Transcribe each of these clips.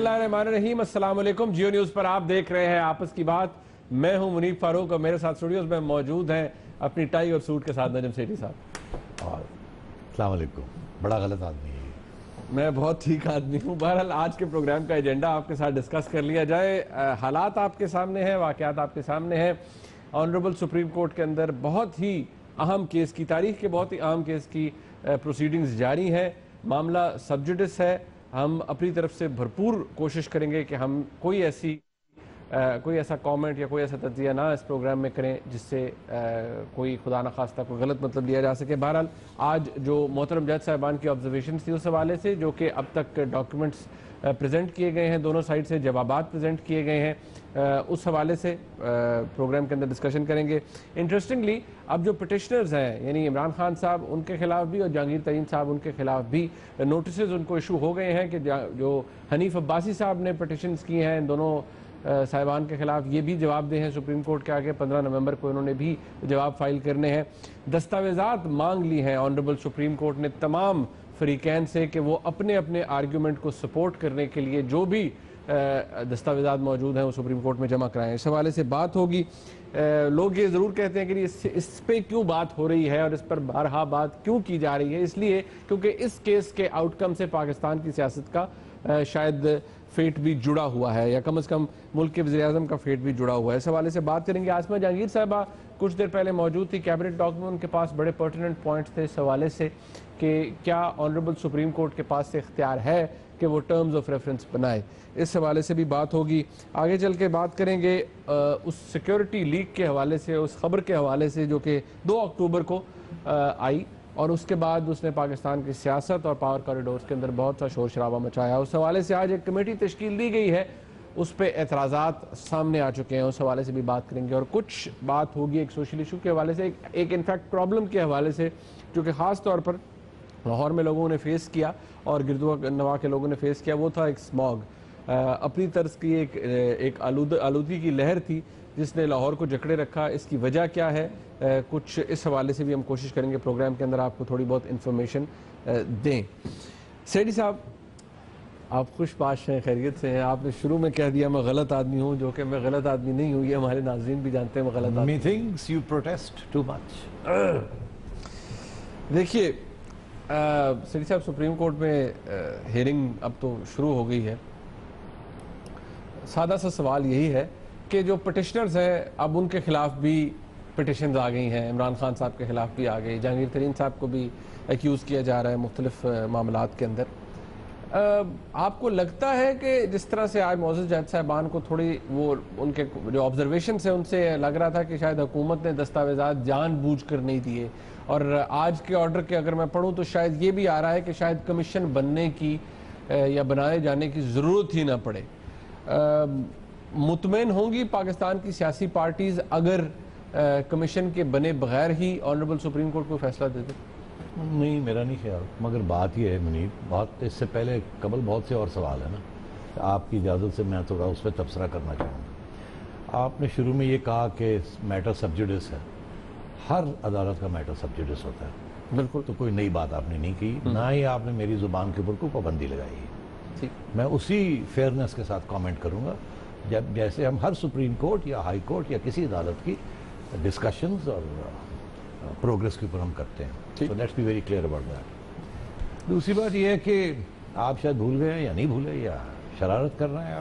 बिस्मिल्लाहिर्रहमानिर्रहीम। अस्सलाम वालेकुम। जियो न्यूज़ पर आप देख रहे हैं आपस की बात। मैं हूं मुनीफ फारूक और मेरे साथ स्टूडियोज में मौजूद हैं अपनी टाई और सूट के साथ नजम सेठी साहब। और अस्सलाम वालेकुम। बड़ा गलत आदमी है ये। मैं बहुत ठीक आदमी हूं। बहरहाल आज के प्रोग्राम का एजेंडा आपके साथ डिस्कस कर लिया जाए। हालात आपके सामने हैं, वाक़यात आपके सामने हैं। ऑनरेबल सुप्रीम कोर्ट के अंदर बहुत ही अहम केस की, तारीख के बहुत ही अहम केस की प्रोसीडिंग्स जारी हैं। मामला सब्जुडिस है। हम अपनी तरफ से भरपूर कोशिश करेंगे कि हम कोई ऐसा कमेंट या कोई ऐसा तज्जिया ना इस प्रोग्राम में करें जिससे कोई खुदा न खास्ता कोई गलत मतलब लिया जा सके। बहरहाल आज जो मोहतरम जज साहिबान की ऑब्जर्वेशन थी उस हवाले से, जो कि अब तक डॉक्यूमेंट्स प्रेजेंट किए गए हैं, दोनों साइड से जवाबात प्रेजेंट किए गए हैं, उस हवाले से प्रोग्राम के अंदर डिस्कशन करेंगे। इंटरेस्टिंगली अब जो पिटिशनर्स हैं यानी इमरान खान साहब, उनके खिलाफ भी और जहांगीर तरीन साहब उनके खिलाफ भी नोटिस उनको इशू हो गए हैं कि जो हनीफ अब्बासी साहब ने पिटिशन्स की हैं इन दोनों साहिबान के खिलाफ, ये भी जवाब दे हैं सुप्रीम कोर्ट के आगे। 15 नवंबर को इन्होंने भी जवाब फाइल करने हैं। दस्तावेजात मांग ली हैं ऑनरेबल सुप्रीम कोर्ट ने तमाम फरीकैन से कि वो अपने अपने आर्ग्यूमेंट को सपोर्ट करने के लिए जो भी दस्तावेजात मौजूद हैं वो सुप्रीम कोर्ट में जमा कराएं। इस हवाले से बात होगी। लोग ये ज़रूर कहते हैं कि इस पे क्यों बात हो रही है और इस पर बारहा बात क्यों की जा रही है। इसलिए क्योंकि इस केस के आउटकम से पाकिस्तान की सियासत का शायद फेट भी जुड़ा हुआ है, या कम से कम मुल्क के वज़ीर-ए-आज़म का फेट भी जुड़ा हुआ है। इस हवाले से बात करेंगे। आसमा जहांगीर साहबा कुछ देर पहले मौजूद थी। कैबिनेट डॉक्यूमेंट उनके पास बड़े पर्टिनेंट पॉइंट्स थे इस हवाले से कि क्या ऑनरेबल सुप्रीम कोर्ट के पास से इख्तियार है कि वो टर्म्स ऑफ रेफरेंस बनाए। इस हवाले से भी बात होगी। आगे चल के बात करेंगे उस सिक्योरिटी लीक के हवाले से, उस खबर के हवाले से जो कि 2 अक्टूबर को आई और उसके बाद उसने पाकिस्तान की सियासत और पावर कॉरिडोर्स के अंदर बहुत सा शोर शराबा मचाया। उस हवाले से आज एक कमेटी तश्कील दी गई है, उस पर एतराज़ात सामने आ चुके हैं, उस हवाले से भी बात करेंगे। और कुछ बात होगी एक सोशल इशू के हवाले से, एक इनफैक्ट प्रॉब्लम के हवाले से जो कि ख़ास तौर पर लाहौर में लोगों ने फेस किया और गिरदुआ नवा के लोगों ने फेस किया। वो था एक स्मॉग, अपनी तर्ज की एक आलूदगी की लहर थी जिसने लाहौर को जकड़े रखा। इसकी वजह क्या है, कुछ इस हवाले से भी हम कोशिश करेंगे प्रोग्राम के अंदर आपको थोड़ी बहुत इन्फॉर्मेशन दें। सेठी साहब, आप खुशबाश हैं, खैरियत से हैं? आपने शुरू में कह दिया मैं गलत आदमी हूँ, जो कि मैं गलत आदमी नहीं हूँ, ये हमारे नाज़रीन भी जानते हैं मैं गलत आदमी। Methinks you protest too much. देखिए सेठी साहब, सुप्रीम कोर्ट में हियरिंग अब तो शुरू हो गई है। सादा सा सवाल यही है कि जो पिटिशनर्स हैं अब उनके खिलाफ भी पिटिशन्स आ गई हैं, इमरान खान साहब के खिलाफ भी आ गई, जहांगीर तरीन साहब को भी एक्यूज़ किया जा रहा है मुख्तलिफ मामलात के अंदर। आपको लगता है कि जिस तरह से आज मौजूद जज साहबान को थोड़ी वो उनके जो ऑब्जर्वेशन है उनसे लग रहा था कि शायद हुकूमत ने दस्तावेजात जानबूझ कर नहीं दिए, और आज के ऑर्डर के अगर मैं पढ़ूँ तो शायद ये भी आ रहा है कि शायद कमीशन बनने की या बनाए जाने की ज़रूरत ही ना पड़े। मुतमईन होंगी पाकिस्तान की सियासी पार्टीज़ अगर कमीशन के बने बगैर ही ऑनरेबल सुप्रीम कोर्ट को फैसला दे दे? नहीं, मेरा नहीं ख्याल। मगर बात यह है मुनीब, बहुत इससे पहले कबल बहुत से और सवाल है ना, आपकी इजाज़त से मैं थोड़ा उस पर तबसरा करना चाहूँगा। आपने शुरू में ये कहा कि मैटर सब्जुडिस है। हर अदालत का मैटर सब्जुडिस होता है। बिल्कुल। तो कोई नई बात आपने नहीं की, ना ही आपने मेरी ज़ुबान के ऊपर कोई पाबंदी लगाई है। मैं उसी फेयरनेस के साथ कमेंट करूँगा जब जैसे हम हर सुप्रीम कोर्ट या हाई कोर्ट या किसी अदालत की डिस्कशंस और प्रोग्रेस के ऊपर हम करते हैं। तो let's be very clear about that. दूसरी बात यह है कि आप शायद भूल गए या नहीं भूले या शरारत कर रहे हैं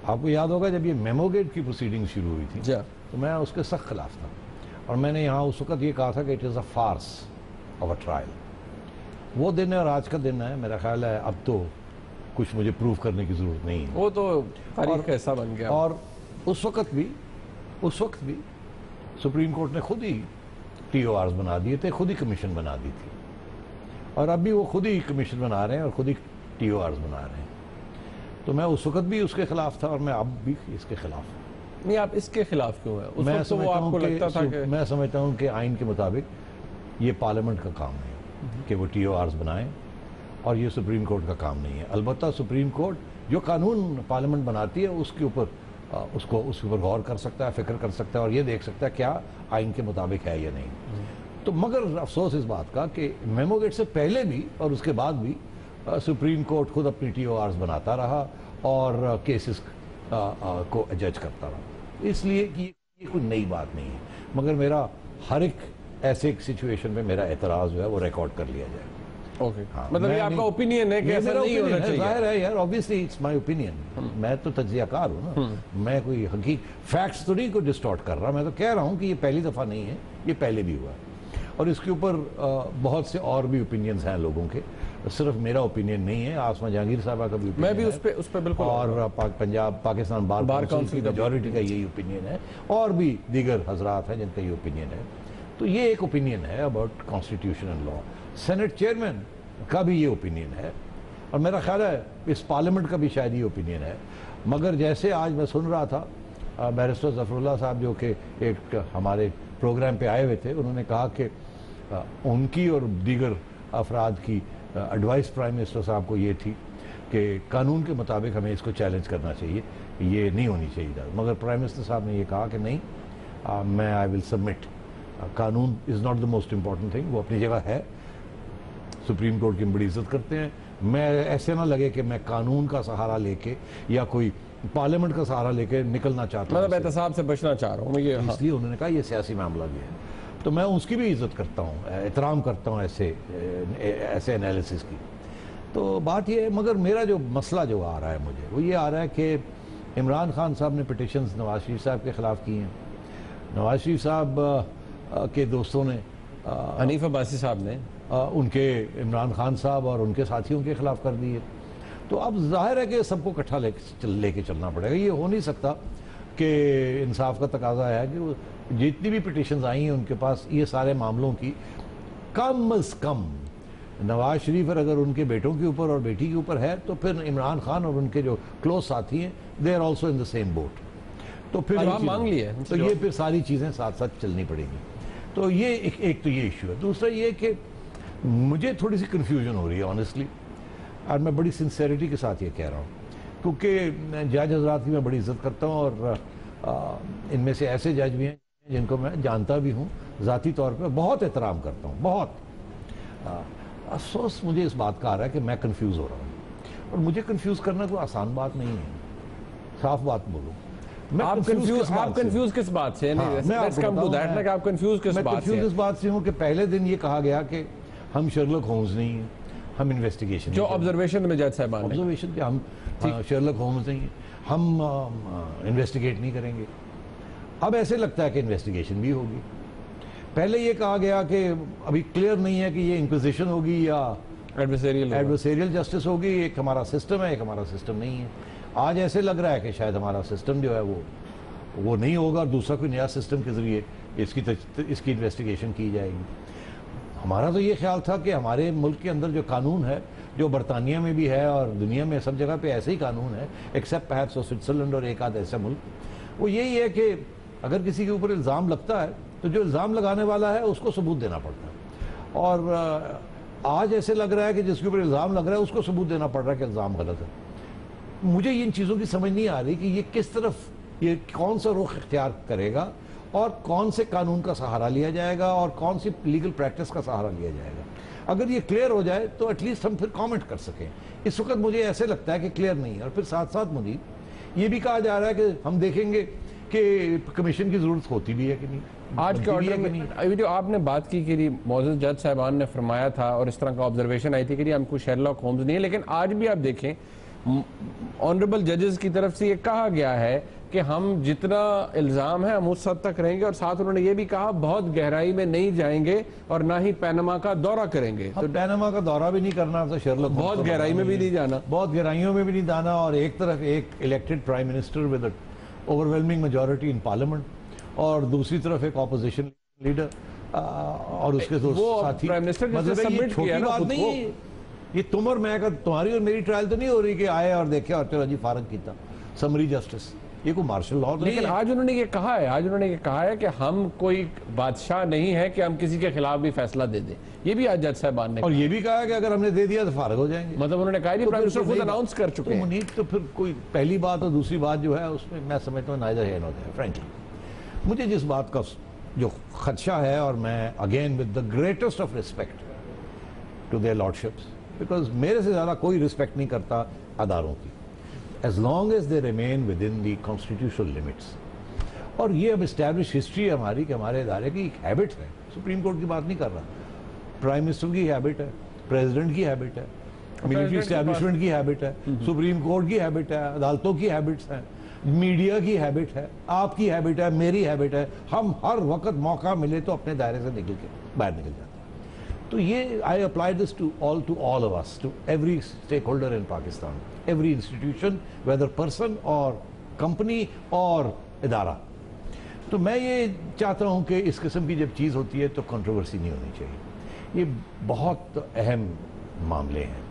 आपको याद होगा जब ये मेमोगेट की प्रोसीडिंग शुरू हुई थी तो मैं उसके सख्त खिलाफ था, और मैंने यहाँ उस वक्त ये कहा था कि it is a farce of a trial. वो दिन है और आज का दिन है, मेरा ख्याल है अब तो कुछ मुझे प्रूव करने की ज़रूरत नहीं है, वो तो तारीख ऐसा बन गया। और उस वक्त भी सुप्रीम कोर्ट ने खुद ही TORs बना दिए थे, खुद ही कमीशन बना दी थी, और अब भी वो खुद ही कमीशन बना रहे हैं और खुद ही TORs बना रहे हैं। तो मैं उस वक्त भी उसके खिलाफ था और मैं अब भी इसके खिलाफ हूँ। नहीं, आप इसके खिलाफ क्यों है? उस वक्त तो वो आपको लगता था कि मैं समझता हूँ कि आइन के मुताबिक ये पार्लियामेंट का काम है कि वो TORs बनाएं, और ये सुप्रीम कोर्ट का काम नहीं है। अलबत्ता सुप्रीम कोर्ट जो कानून पार्लियामेंट बनाती है उसके ऊपर उसके ऊपर गौर कर सकता है, फिक्र कर सकता है, और ये देख सकता है क्या आइन के मुताबिक है या नहीं। तो मगर अफसोस इस बात का कि मेमोगेट से पहले भी और उसके बाद भी सुप्रीम कोर्ट खुद अपनी TORs बनाता रहा और केसेस को जज करता रहा। इसलिए कि ये कोई नई बात नहीं है, मगर मेरा हर एक ऐसे एक सिचुएशन में मेरा एतराज़ जो है वो रिकॉर्ड कर लिया जाए। ओके, मतलब ये आपका ओपिनियन है कि ऐसा नहीं होना चाहिए? जाहिर है यार, ऑब्वियसली इट्स माय ओपिनियन। मैं तो तज्जियाकार हूँ ना, मैं कोई फैक्ट्स तो नहीं को डिस्टॉर्ट कर रहा। मैं तो कह रहा हूँ कि ये पहली दफ़ा नहीं है, ये पहले भी हुआ है और इसके ऊपर बहुत से और भी ओपिनियंस हैं लोगों के, सिर्फ मेरा ओपिनियन नहीं है। आसमा जहांगीर साहबा का भी मैं भी उस पर बिल्कुल, और पंजाब पाकिस्तान बार काउंसिल की मेजॉरिटी का यही ओपिनियन है और भी दीगर हजरात हैं जिनका ये ओपिनियन है। तो ये एक ओपिनियन है about constitution and law. Senate chairman का भी ये ओपिनियन है और मेरा ख्याल है इस पार्लियामेंट का भी शायद ये ओपिनियन है। मगर जैसे आज मैं सुन रहा था बैरिस्टर ज़फ़रुल्लाह साहब जो कि एक हमारे प्रोग्राम पे आए हुए थे, उन्होंने कहा कि उनकी और दीगर अफराद की एडवाइस प्राइम मिनिस्टर साहब को ये थी कि कानून के मुताबिक हमें इसको चैलेंज करना चाहिए, ये नहीं होनी चाहिए। मगर प्राइम मिनिस्टर साहब ने ये कहा कि नहीं, मैं आई विल सबमिट। कानून is not the most important thing, वो अपनी जगह है, सुप्रीम कोर्ट की बड़ी इज्जत करते हैं। मैं ऐसे ना लगे कि मैं कानून का सहारा लेके या कोई पार्लियामेंट का सहारा लेके निकलना चाहता हूँ, मतलब एहतसाब से बचना चाह रहा हूँ ये। इसलिए उन्होंने कहा ये सियासी मामला भी है, तो मैं उसकी भी इज्जत करता हूँ, एहतराम करता हूँ ऐसे एनालिसिस की। तो बात ये है, मगर मेरा जो मसला जो आ रहा है मुझे वो ये आ रहा है कि इमरान खान साहब ने पिटिशंस नवाज शरीफ साहब के ख़िलाफ़ की हैं। नवाज शरीफ साहब के दोस्तों ने, हनीफ अब्बासी साहब ने उनके इमरान खान साहब और उनके साथियों के ख़िलाफ़ कर दिए। तो अब जाहिर है कि सबको इकट्ठा लेके चलना पड़ेगा। ये हो नहीं सकता कि इंसाफ का तकाजा है कि वो जितनी भी पिटिशंस आई हैं उनके पास ये सारे मामलों की कम अज़ कम नवाज शरीफ और अगर उनके बेटों के ऊपर और बेटी के ऊपर है तो फिर इमरान खान और उनके जो क्लोज साथी हैं they are also in the same boat. तो फिर मांग लिए तो ये फिर सारी चीज़ें साथ साथ चलनी पड़ेंगी। तो ये एक तो ये इशू है। दूसरा ये कि मुझे थोड़ी सी कन्फ्यूजन हो रही है ऑनेस्टली, और मैं बड़ी सिंसेरिटी के साथ ये कह रहा हूँ, क्योंकि जज हजरात की मैं बड़ी इज्जत करता हूँ और इनमें से ऐसे जज भी हैं जिनको मैं जानता भी हूँ ज़ाती तौर पर, बहुत एहतराम करता हूँ। बहुत अफसोस मुझे इस बात का आ रहा है कि मैं कंफ्यूज हो रहा हूँ, और मुझे कंफ्यूज करना कोई आसान बात नहीं है, साफ बात बोलूँ। आप कंफ्यूज किस बात से? आप कंफ्यूज किस बात से? इस बात से हूँ कि पहले दिन ये कहा गया कि हम शर्लक होम्स नहीं हैं, हम इन्वेस्टिगेशन, जो ऑब्जर्वेशन में जज साहब ऑब्जर्वेशन के हम शर्लक होम्स नहीं हैं, हम इन्वेस्टिगेट नहीं करेंगे। अब ऐसे लगता है कि इन्वेस्टिगेशन भी होगी। पहले ये कहा गया कि अभी क्लियर नहीं है कि ये इंक्विजिशन होगी या एडवर्सेरियल जस्टिस होगी। एक हमारा सिस्टम है, एक हमारा सिस्टम नहीं है। आज ऐसे लग रहा है कि शायद हमारा सिस्टम जो है वो नहीं होगा और दूसरा कोई नया सिस्टम के ज़रिए इसकी इन्वेस्टिगेशन की जाएगी। हमारा तो ये ख्याल था कि हमारे मुल्क के अंदर जो कानून है, जो बरतानिया में भी है और दुनिया में सब जगह पे ऐसे ही कानून है, एक्सेप्ट परहैप्स स्विट्जरलैंड और एक आध ऐसा मुल्क, वो यही है कि अगर किसी के ऊपर इल्ज़ाम लगता है तो जो इल्ज़ाम लगाने वाला है उसको सबूत देना पड़ता है। और आज ऐसे लग रहा है कि जिसके ऊपर इल्ज़ाम लग रहा है उसको सबूत देना पड़ रहा है कि इल्ज़ाम गलत है। मुझे इन चीज़ों की समझ नहीं आ रही कि ये किस तरफ, ये कौन सा रुख इख्तियार करेगा और कौन से कानून का सहारा लिया जाएगा और कौन सी लीगल प्रैक्टिस का सहारा लिया जाएगा। अगर ये क्लियर हो जाए तो एटलीस्ट हम फिर कमेंट कर सकें। इस वक्त मुझे ऐसे लगता है कि क्लियर नहीं है। और फिर साथ साथ मुझे ये भी कहा जा रहा है कि हम देखेंगे कि कमीशन की ज़रूरत होती भी है कि नहीं। आज के ऑर्डर में अभी जो आपने बात की कि मौजूद जज साहिबान ने फरमाया था और इस तरह का ऑब्जर्वेशन आई थी कि हमको शेरलॉक होम्स नहीं है, लेकिन आज भी आप देखें ऑनरेबल जजेस की तरफ से ये कहा गया है कि हम जितना इल्ज़ाम है हम उस हद तक रहेंगे, और साथ उन्होंने ये भी कहा बहुत गहराई में नहीं जाएंगे और ना ही पैनामा का दौरा करेंगे। तो पैनामा का दौरा भी नहीं करना, तो शेरलॉक बहुत गहराई में भी नहीं जाना, बहुत गहराइयों में भी नहीं जाना। और एक तरफ एक elected prime minister with overwhelming majority in parliament और दूसरी तरफ एक ऑपोजिशन लीडर और उसके साथी। प्राइम मिनिस्टर ने छोटी बात नहीं है ये। तुम और मैं का, तुम्हारी और मेरी ट्रायल तो नहीं हो रही कि आए और देखे और चलो जी फारग किया, समरी जस्टिस, ये कोई मार्शल लॉ नहीं है। लेकिन आज उन्होंने ये कहा है, आज उन्होंने ये कहा है कि हम कोई बादशाह नहीं है कि हम किसी के खिलाफ भी फैसला दे दें। ये भी आज जज साहबान ने, और ये भी कहा है कि अगर हमने दे दिया तो फारग हो जाएंगे। मतलब उन्होंने कहा प्राइम मिनिस्टर खुद अनाउंस कर चुके हैं। मुनीब तो फिर कोई पहली बात और दूसरी बात जो है उसमें मैं समझता हूँ neither here nor there. Frankly मुझे जिस बात का जो खदशा है, और मैं again with the greatest of respect to their lordships, because मेरे से ज़्यादा कोई रिस्पेक्ट नहीं करता अदारों की, as long as they remain within the constitutional limits. और ये अब एस्टैब्लिश हिस्ट्री है हमारी कि हमारे इदारे की एक हैबिट है, सुप्रीम कोर्ट की बात नहीं कर रहा, प्राइम मिनिस्टर की हैबिट है, प्रेसिडेंट की हैबिट है, मिलिट्री एस्टैब्लिशमेंट की हैबिट है, सुप्रीम कोर्ट की हैबिट है, अदालतों की हैबिट्स हैं, मीडिया की हैबिट है, आपकी हैबिट है, मेरी हैबिट है, हम हर वक्त मौका मिले तो अपने दायरे से निकल के बाहर निकल जाते हैं। तो ये I apply this to all of us, to every stakeholder in Pakistan, every institution, whether person और कंपनी और इदारा। तो मैं ये चाहता हूं कि इस किस्म की जब चीज़ होती है तो कंट्रोवर्सी नहीं होनी चाहिए। ये बहुत अहम मामले हैं,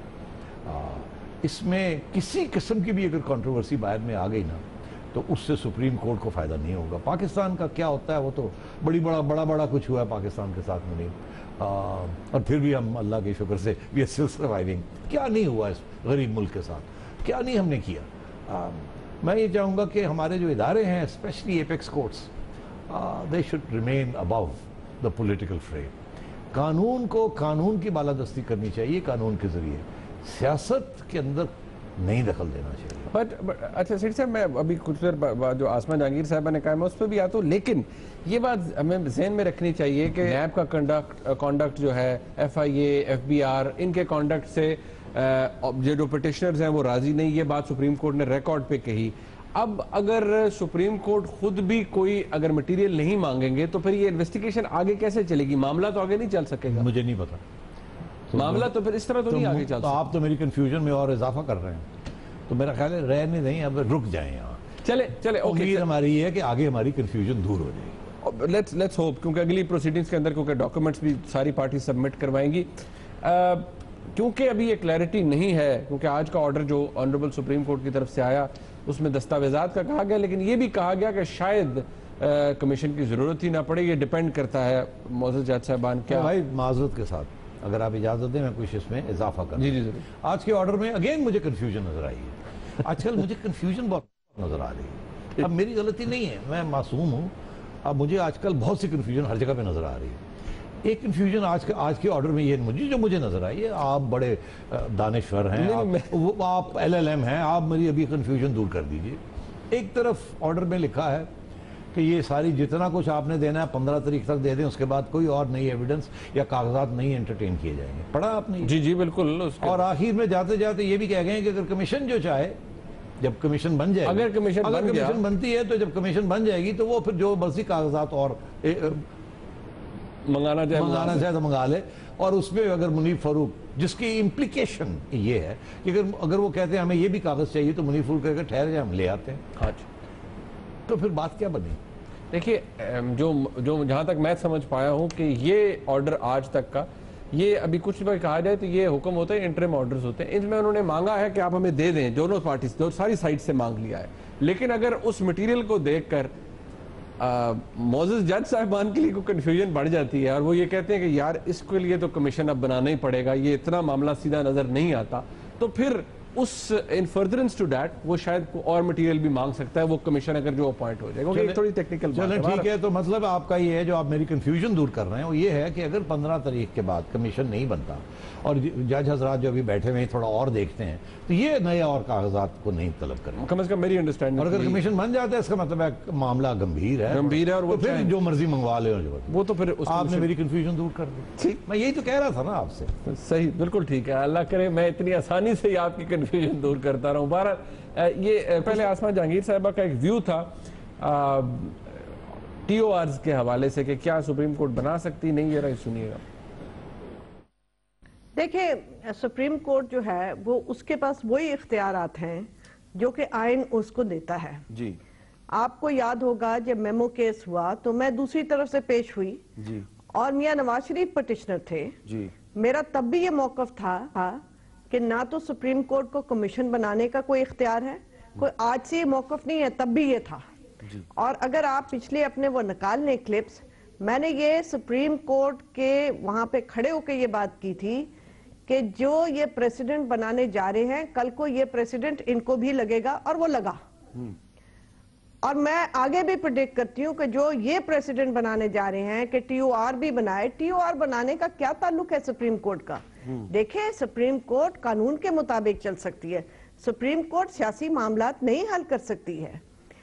इसमें किसी किस्म की भी अगर कंट्रोवर्सी बाहर में आ गई ना तो उससे सुप्रीम कोर्ट को फ़ायदा नहीं होगा। पाकिस्तान का क्या होता है वो तो बड़ा कुछ हुआ है पाकिस्तान के साथ में नहीं, और फिर भी हम अल्लाह के शुक्र से वी आर स्टिल सर्वाइविंग। क्या नहीं हुआ इस गरीब मुल्क के साथ, क्या नहीं हमने किया। मैं ये चाहूँगा कि हमारे जो इदारे हैं, specially apex courts, they should remain above the political frame. कानून को कानून की बालादस्ती करनी चाहिए, कानून के जरिए, सियासत के अंदर नहीं दखल देना चाहिए। बट अच्छा सेठ साहब, मैं अभी कुछ देर बाद जो आसमा जहांगीर साहबा ने कहा मैं उस पर भी आता हूँ, लेकिन ये बात हमें जहन में रखनी चाहिए कि नैब का कॉन्डक्ट जो है, FIA, FBR, इनके कॉन्डक्ट से जो पिटिशनर्स हैं वो राजी नहीं, ये बात सुप्रीम कोर्ट ने रिकॉर्ड पे कही। अब अगर सुप्रीम कोर्ट खुद भी कोई अगर मटेरियल नहीं मांगेंगे तो फिर ये इन्वेस्टिगेशन आगे कैसे चलेगी? मामला तो आगे नहीं चल सकेगा। मुझे नहीं पता, मामला तो फिर इस तरह तो नहीं आगे चल सकता। आप तो मेरी कंफ्यूजन में और इजाफा कर रहे हैं, तो मेरा ख्याल है रहने नहीं, अब रुक जाएं यहाँ। चले उम्मीद हमारी ये है कि आगे हमारी कंफ्यूजन दूर हो जाएगी। लेट्स होप, क्योंकि अगली प्रोसीडिंग्स के अंदर क्योंकि डॉक्यूमेंट्स भी सारी पार्टी सबमिट करवाएंगी, क्योंकि अभी ये क्लैरिटी नहीं है, क्योंकि आज का ऑर्डर जो ऑनरेबल सुप्रीम कोर्ट की तरफ से आया उसमें दस्तावेजात का कहा गया, लेकिन ये भी कहा गया कि शायद कमीशन की जरूरत ही ना पड़े। ये डिपेंड करता है मोअज़्ज़ज़ जज साहबान क्या। भाई माजरत के साथ अगर आप इजाजत दें, मैं कुछ इसमें इजाफा कर। जी जरूर। आज के ऑर्डर में अगेन मुझे कंफ्यूजन नजर आई है। आजकल मुझे कंफ्यूजन बहुत नजर आ रही है। अब मेरी गलती नहीं है, मैं मासूम हूँ। अब मुझे आजकल बहुत सी कंफ्यूजन हर जगह पे नजर आ रही है। एक कंफ्यूजन आज के ऑर्डर में ये मुझे नजर आई है, आप बड़े दानिश्वर हैं, आप LLM हैं, आप मेरी अभी कंफ्यूजन दूर कर दीजिए। एक तरफ ऑर्डर में लिखा है कि ये सारी जितना कुछ आपने देना है 15 तारीख तक दे दें, उसके बाद कोई और नई एविडेंस या कागजात नहीं एंटरटेन किए जाएंगे। पढ़ा आपने? जी बिल्कुल। और आखिर में जाते जाते ये भी कह गए कि अगर कमीशन जो चाहे, जब कमीशन बन जाए, अगर कमीशन बनती है तो जब कमीशन बन जाएगी तो वो फिर जो मर्जी कागजात और मंगाना चाहे तो मंगा ले। और उसमें अगर मुनीफ फारूक, जिसकी इम्प्लीकेशन ये है कि अगर वो कहते हैं हमें ये भी कागज चाहिए, तो मुनीफ फारूक कहकर ठहर जाए, हम ले आते हैं। अच्छा, तो फिर बात क्या बनी? देखिए, जो जहां तक मैं समझ पाया हूं कि ये ऑर्डर आज तक का, ये अभी कुछ भी कहा जाए तो ये हुक्म होते हैं, इंटरिम ऑर्डर्स होते हैं। इनमें उन्होंने मांगा है कि आप हमें दे दें, दोनों पार्टी से, सारी साइड से मांग लिया है। लेकिन अगर उस मटेरियल को देखकर मोअज़्ज़ज़ जज साहिबान के लिए कोई कन्फ्यूजन बढ़ जाती है और वो ये कहते हैं कि यार इसके लिए तो कमीशन अब बनाना ही पड़ेगा, ये इतना मामला सीधा नजर नहीं आता, तो फिर उस इन फर्दरेंस टू दैट वो शायद और मटेरियल भी मांग सकता है, वो कमीशन अगर जो अपॉइंट हो जाएगा। क्योंकि थोड़ी टेक्निकल बात है। ठीक है, तो मतलब आपका ये है, जो आप मेरी कंफ्यूजन दूर कर रहे हैं वो ये है कि अगर 15 तारीख के बाद कमीशन नहीं बनता और जज हजरात जो अभी बैठे हुए हैं थोड़ा और देखते हैं, तो ये नए और कागजात को नहीं तलब करना, कम से कम मेरी अंडरस्टैंडिंग। और अगर कमीशन बन जाता है इसका मतलब है मामला गंभीर है और वो फिर जो मर्जी मंगवा ले, वो तो फिर आपने मेरी कंफ्यूजन दूर कर दी। मैं यही तो कह रहा था ना आपसे। सही, बिल्कुल ठीक है। अल्लाह करे मैं इतनी आसानी से आपकी कंफ्यूजन दूर करता रहा हूँ। बहरहाल ये पहले आसमा जहांगीर साहबा का एक व्यू था TORs के हवाले से कि क्या सुप्रीम कोर्ट बना सकती नहीं, जरा सुनिएगा। देखिए, सुप्रीम कोर्ट जो है वो उसके पास वही इख्तियारात हैं जो कि आइन उसको देता है। जी, आपको याद होगा जब मेमो केस हुआ तो मैं दूसरी तरफ से पेश हुई जी, और मियां नवाज शरीफ पटिशनर थे जी। मेरा तब भी ये मौकफ था कि ना तो सुप्रीम कोर्ट को कमीशन बनाने का कोई इख्तियार है, कोई आज से ये मौकफ नहीं है, तब भी ये था जी। और अगर आप पिछले अपने वो निकाल लें क्लिप्स, मैंने ये सुप्रीम कोर्ट के वहां पे खड़े होकर ये बात की थी कि जो ये प्रेसिडेंट बनाने जा रहे हैं, कल को ये प्रेसिडेंट इनको भी लगेगा, और वो लगा। और मैं आगे भी प्रेडिक्ट करती हूँ कि जो ये प्रेसिडेंट बनाने जा रहे हैं कि TOR भी बनाए। TOR बनाने का क्या ताल्लुक है सुप्रीम कोर्ट का? देखिए, सुप्रीम कोर्ट कानून के मुताबिक चल सकती है। सुप्रीम कोर्ट सियासी मामलात नहीं हल कर सकती है।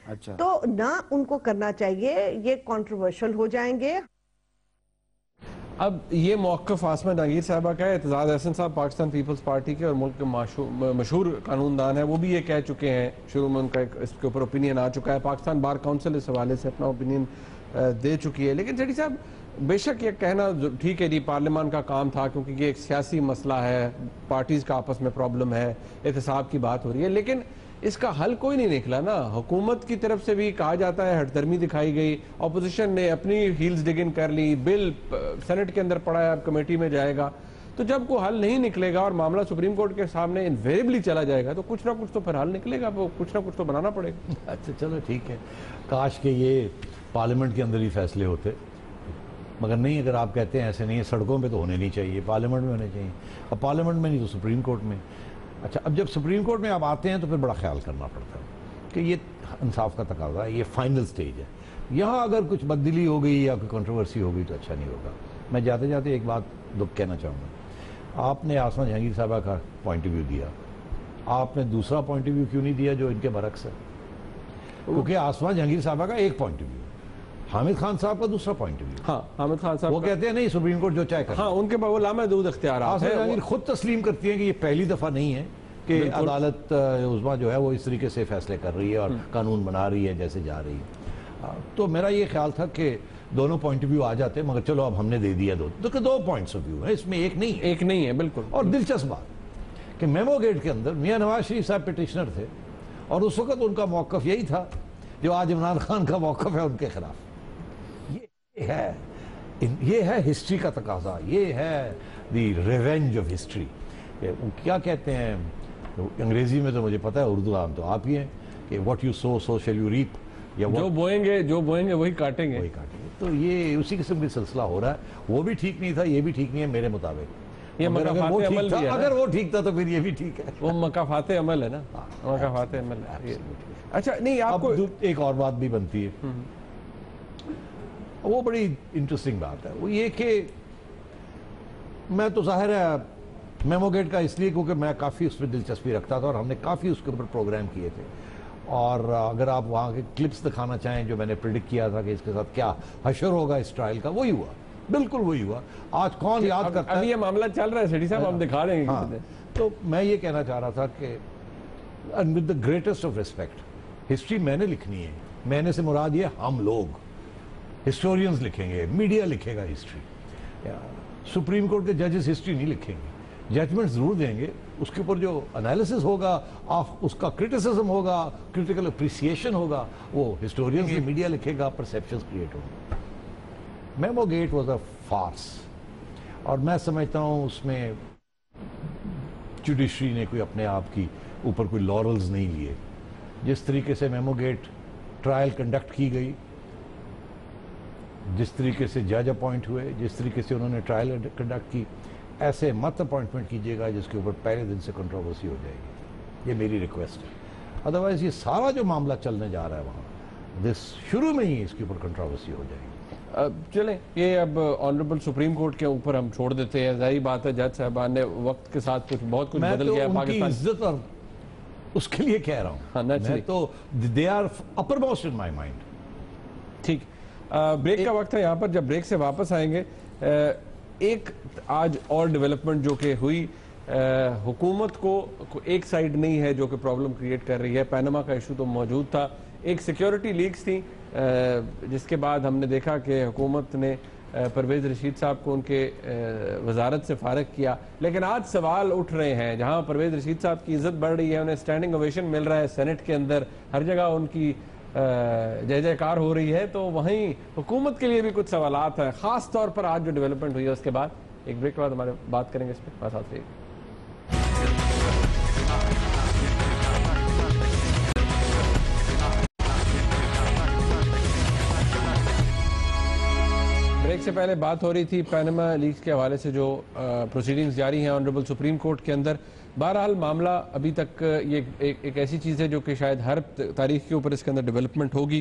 अच्छा। तो ना उनको करना चाहिए, ये कंट्रोवर्शियल हो जाएंगे। अब ये मौक़िफ़ आसमा जहांगीर साहबा का है। एतजाज़ अहसन साहब पाकिस्तान पीपल्स पार्टी के और मुल्क के मशहूर कानूनदान है, वो भी ये कह चुके हैं, शुरू में उनका इसके ऊपर ओपिनियन आ चुका है। पाकिस्तान बार काउंसिल इस हवाले से अपना ओपिनियन दे चुकी है। लेकिन जड़ी साहब बेशक ये कहना ठीक है जी, पार्लियामान का काम था क्योंकि ये एक सियासी मसला है, पार्टीज़ का आपस में प्रॉब्लम है, एहतसाब की बात हो रही है, लेकिन इसका हल कोई नहीं निकला ना। हुकूमत की तरफ से भी कहा जाता है हठधर्मी दिखाई गई, ऑपोजिशन ने अपनी हील्स डिगिंग कर ली, बिल सेनेट के अंदर पड़ा है, अब कमेटी में जाएगा। तो जब कोई हल नहीं निकलेगा और मामला सुप्रीम कोर्ट के सामने इनवेरिएबली चला जाएगा तो कुछ ना कुछ तो फिर हल निकलेगा, वो कुछ ना कुछ तो बनाना पड़ेगा। अच्छा चलो ठीक है, काश के ये पार्लियामेंट के अंदर ही फैसले होते, मगर नहीं। अगर आप कहते हैं ऐसे नहीं है, सड़कों पे तो होने नहीं चाहिए, पार्लियामेंट में होने चाहिए, और पार्लियामेंट में नहीं तो सुप्रीम कोर्ट में। अच्छा, अब जब सुप्रीम कोर्ट में आप आते हैं तो फिर बड़ा ख्याल करना पड़ता है कि ये इंसाफ का तकाज़ा है, ये फाइनल स्टेज है, यहाँ अगर कुछ बदली हो गई या कोई कंट्रोवर्सी हो गई तो अच्छा नहीं होगा। मैं जाते जाते एक बात कहना चाहूँगा, आपने आसमा जहांगीर साहबा का पॉइंट ऑफ व्यू दिया, आपने दूसरा पॉइंट ऑफ व्यू क्यों नहीं दिया जो इनके बरक्स है? क्योंकि आसमा जहांगीर साहबा का एक point of view, Hamid Khan साहब का दूसरा पॉइंट ऑफ व्यू। हाँ, हामिद खान साहब वो कहते हैं नहीं, सुप्रीम कोर्ट जो चाहे करे। हाँ, उनके पास वो लामहदूद इख्तियारात हैं। खुद तस्लीम करती है कि ये पहली दफा नहीं है कि अदालत उस्मा जो है वो इस तरीके से फैसले कर रही है और कानून बना रही है जैसे जा रही है। तो मेरा ये ख्याल था कि दोनों पॉइंट ऑफ व्यू आ जाते, मगर चलो अब हमने दे दिया दो पॉइंट्स ऑफ व्यू है, इसमें एक नहीं है। बिल्कुल। और दिलचस्प बात कि मेमो गेट के अंदर मियां नवाज शरीफ साहब पिटिशनर थे और उस वक्त उनका मौक़िफ़ यही था जो आज इमरान खान का मौक़िफ़ है उनके खिलाफ। ये है हिस्ट्री का तकाजा, ये है दी रिवेंज ऑफ हिस्ट्री। क्या कहते हैं अंग्रेजी में तो मुझे पता है, उर्दू आम तो आप ही हैं कि what you sow shall you reap, या जो बोएंगे वही काटेंगे। तो ये उसी किस्म का सिलसिला हो रहा है। वो भी ठीक नहीं था, ये भी ठीक नहीं है मेरे मुताबिक। ये मकाफाते अमल भी है, अगर वो ठीक था तो फिर ये भी ठीक है। वो मकाफाते अमल है ना, मकाफाते अमल है। अच्छा नहीं, आपको एक और बात भी बनती है, वो बड़ी इंटरेस्टिंग बात है, वो ये कि मैं तो जाहिर है मेमो गेट का इसलिए क्योंकि मैं काफ़ी उसमें दिलचस्पी रखता था और हमने काफ़ी उसके ऊपर प्रोग्राम किए थे। और अगर आप वहाँ के क्लिप्स दिखाना चाहें जो मैंने प्रिडिक्ट किया था कि इसके साथ क्या हशर होगा इस ट्रायल का, वही हुआ, बिल्कुल वही हुआ। आज कौन याद करता है? अभी ये मामला चल रहा है सेठी साहब, हम दिखा देंगे। हाँ, तो मैं ये कहना चाह रहा था कि with the greatest of respect, history मैंने लिखनी है। मैंने से मुराद ये हम लोग हिस्टोरियंस लिखेंगे, मीडिया लिखेगा हिस्ट्री। सुप्रीम कोर्ट के जजेस हिस्ट्री नहीं लिखेंगे, जजमेंट जरूर देंगे, उसके ऊपर जो एनालिसिस होगा, उसका क्रिटिसिज्म होगा, क्रिटिकल अप्रिसिएशन होगा, वो हिस्टोरियंस की मीडिया लिखेगा, परसेप्शंस क्रिएट होंगे। Memo gate was a farce, और मैं समझता हूँ उसमें जुडिशरी ने कोई अपने आप की ऊपर कोई लॉरल्स नहीं लिए। जिस तरीके से मेमो गेट ट्रायल कंडक्ट की गई, जिस तरीके से जज अपॉइंट हुए, जिस तरीके से उन्होंने ट्रायल कंडक्ट की, ऐसे मत अपॉइंटमेंट कीजिएगा जिसके ऊपर पहले दिन से कंट्रोवर्सी हो जाएगी। ये मेरी रिक्वेस्ट है। अदरवाइज ये सारा जो मामला चलने जा रहा है वहाँ, शुरू में ही इसके ऊपर कंट्रोवर्सी हो जाएगी। चलें, ये अब ऑनरेबल सुप्रीम कोर्ट के ऊपर हम छोड़ देते हैं। जाहिर बात है जज साहबान ने वक्त के साथ बहुत कुछ बदल गया है पाकिस्तान। इज्जत और उसके लिए कह रहा हूँ। हाँ, मैं तो they are uppermost in my mind. ठीक, ब्रेक का वक्त है यहाँ पर। जब ब्रेक से वापस आएंगे, एक आज और डेवलपमेंट जो कि हुई, हुकूमत को एक साइड नहीं है जो कि प्रॉब्लम क्रिएट कर रही है। पैनामा का इशू तो मौजूद था, एक सिक्योरिटी लीक्स थी, जिसके बाद हमने देखा कि हुकूमत ने परवेज़ रशीद साहब को उनके वजारत से फारग किया। लेकिन आज सवाल उठ रहे हैं, जहाँ परवेज़ रशीद साहब की इज्जत बढ़ रही है, उन्हें स्टैंडिंग ओवेशन मिल रहा है सेनेट के अंदर, हर जगह उनकी जय जयकार हो रही है, तो वहीं हुकूमत के लिए भी कुछ सवालात हैं। ख़ास तौर पर आज जो डेवलपमेंट हुई है उसके बाद एक ब्रेक के बाद हमारे बात करेंगे इस पर। साथ रहिए। ब्रेक से पहले बात हो रही थी पैनामा लीक्स के हवाले से जो प्रोसीडिंग्स जारी हैं ऑनरेबल सुप्रीम कोर्ट के अंदर। बहरहाल मामला अभी तक ये एक ऐसी चीज़ है जो कि शायद हर तारीख के ऊपर इसके अंदर डेवलपमेंट होगी।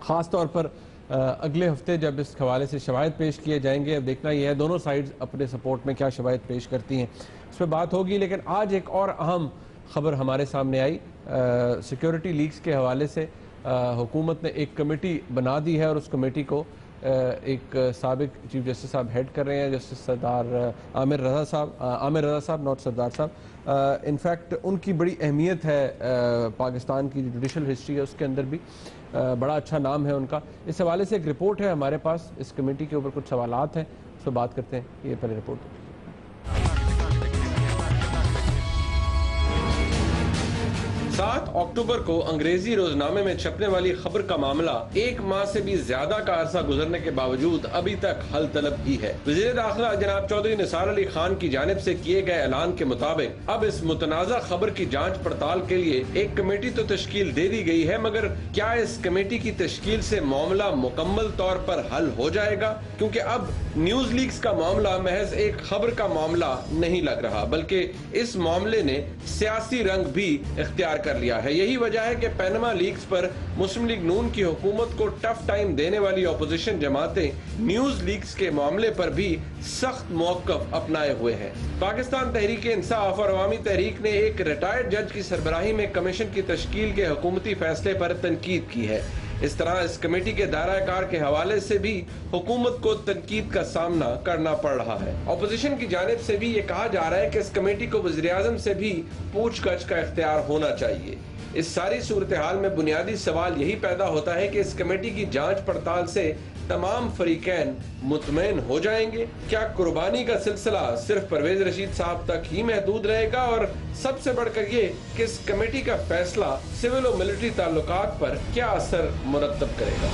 ख़ास तौर पर अगले हफ्ते जब इस हवाले से शवाहिद पेश किए जाएंगे, अब देखना यह है दोनों साइड्स अपने सपोर्ट में क्या शवाहिद पेश करती हैं, इस पर बात होगी। लेकिन आज एक और अहम खबर हमारे सामने आई। सिक्योरिटी लीक्स के हवाले से हुकूमत ने एक कमेटी बना दी है और उस कमेटी को एक साबिक चीफ जस्टिस साहब हेड कर रहे हैं, जस्टिस सरदार आमिर रज़ा साहब, नॉट सरदार साहब। इनफैक्ट उनकी बड़ी अहमियत है पाकिस्तान की जुडिशल हिस्ट्री है उसके अंदर भी, बड़ा अच्छा नाम है उनका। इस हवाले से एक रिपोर्ट है हमारे पास, इस कमेटी के ऊपर कुछ सवालात हैं, उस पर बात करते हैं। ये पहले रिपोर्ट। 7 अक्टूबर को अंग्रेजी रोजनामे में छपने वाली खबर का मामला 1 माह से भी ज्यादा का अरसा गुजरने के बावजूद अभी तक हल तलब ही है। वज़ीर दाखिला जनाब चौधरी निसार अली खान की जानिब से किए गए ऐलान के मुताबिक अब इस मुतनाज़ा खबर की जांच पड़ताल के लिए एक कमेटी तो तश्कील दे दी गई है, मगर क्या इस कमेटी की तश्कील से मामला मुकम्मल तौर पर हल हो जाएगा? क्योंकि अब न्यूज लीक्स का मामला महज एक खबर का मामला नहीं लग रहा, बल्कि इस मामले ने सियासी रंग भी इख्तियार कर लिया है। यही वजह है कि पैनमा लीक्स पर मुस्लिम लीग नून की हुकूमत को टफ टाइम देने वाली ऑपोजिशन जमातें न्यूज लीक्स के मामले पर भी सख्त मौक़िफ़ अपनाए हुए हैं। पाकिस्तान तहरीक इंसाफ और अवामी तहरीक ने एक रिटायर्ड जज की सरबराही में कमीशन की तश्कील के हुकूमती फैसले पर तनकीद की है। इस तरह इस कमेटी के दायरा कार के हवाले से भी हुकूमत को तनकीद का सामना करना पड़ रहा है। अपोजिशन की जानिब से भी ये कहा जा रहा है कि इस कमेटी को वज़ीर-ए-आज़म से भी पूछगछ का इख्तियार होना चाहिए। इस सारी सूरत हाल में बुनियादी सवाल यही पैदा होता है कि इस कमेटी की जांच पड़ताल से तमाम फरीकैन मुतमईन हो जाएंगे? क्या कुर्बानी का सिलसिला सिर्फ परवेज रशीद साहब तक ही महदूद रहेगा? और सबसे बढ़कर ये कि इस कमेटी का फैसला सिविल और मिलिट्री ताल्लुकात पर क्या असर मुरतब करेगा?